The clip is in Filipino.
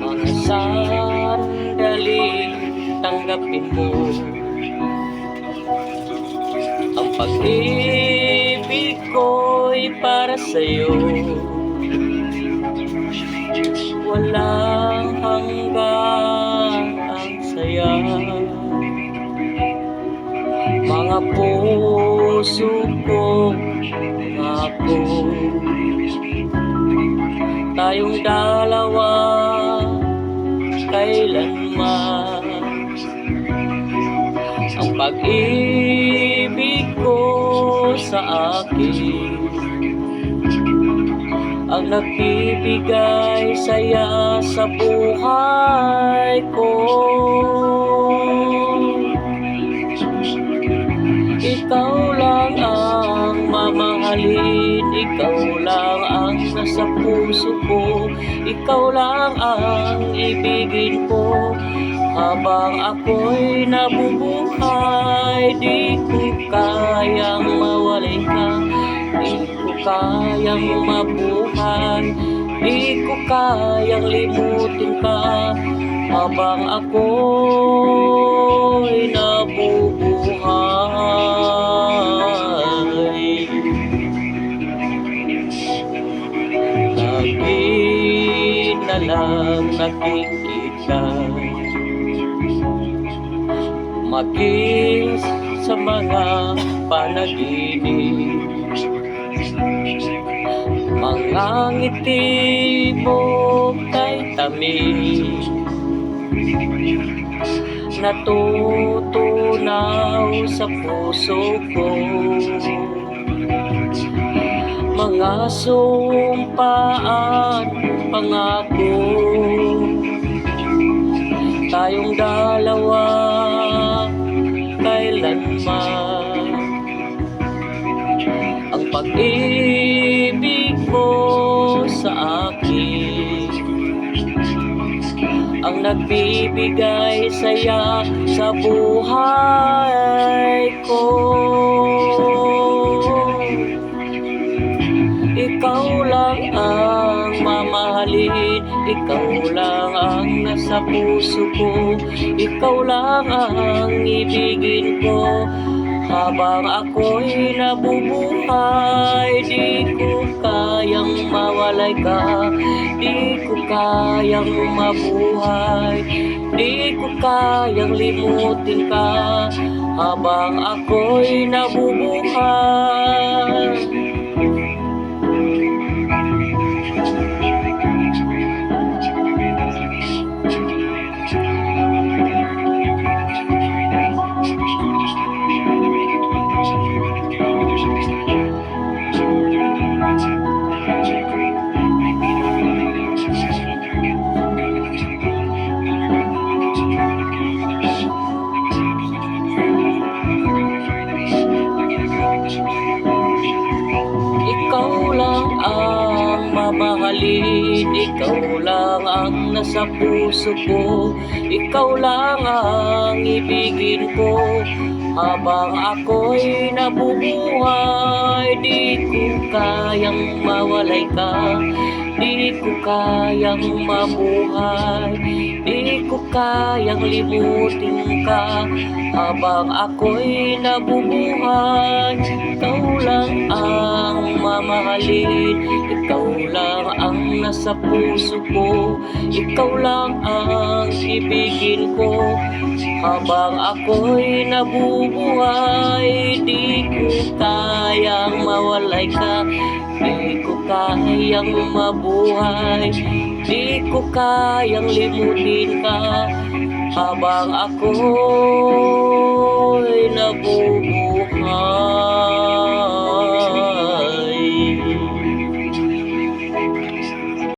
Mga sandaling tanggapin mo ang pag-ibig ko'y para sa'yo. Walang hanggang ang saya. Mga puso ko, ako, tayong dalawa kailanman. Ang pag-ibig ko sa akin ang nagbibigay saya sa buhay ko. Ikaw lang ang mamahalin, ikaw lang ang nasa puso ko, ikaw lang ang ibigin ko. Habang ako'y nabubuhay, di ko kayang mawalay ka, di ko kayang mabuhay, di ko kayang limutin ka. Habang ako'y nabubuhay, lagi na lang nakikita, maging sa mga panaginip, mga ngiti mo kay tamis, natutunaw sa puso ko. Mga sumpaan, pangako, tayong dalawa kailanman. Ang pag-ibig mo sa akin ang nagbibigay saya sa buhay ko. Ikaw lang ang mamahalin, ikaw lang ang nasa puso ko, ikaw lang ang ibigin ko. Habang ako'y nabubuhay, di ko kayang mawalay ka, di ko kayang mabuhay, di ko kayang limutin ka. Habang ako'y nabubuhay, ikaw lang ang mamahalin, ikaw lang ang nasa puso ko, ikaw lang ang ibigin ko. Habang ako'y nabubuhay, di ko kayang mawalay ka, di ko kayang mabuhay, di ko kayang limutin ka. Habang ako'y nabubuhay, ikaw lang ang mamahalin, ikaw lang ang nasa puso ko, ikaw lang ang ibigin ko. Habang ako'y nabubuhay, di ko kayang mawalay ka, di ko kayang mabuhay, di ko kayang limutin ka. Habang ako'y nabubuhay.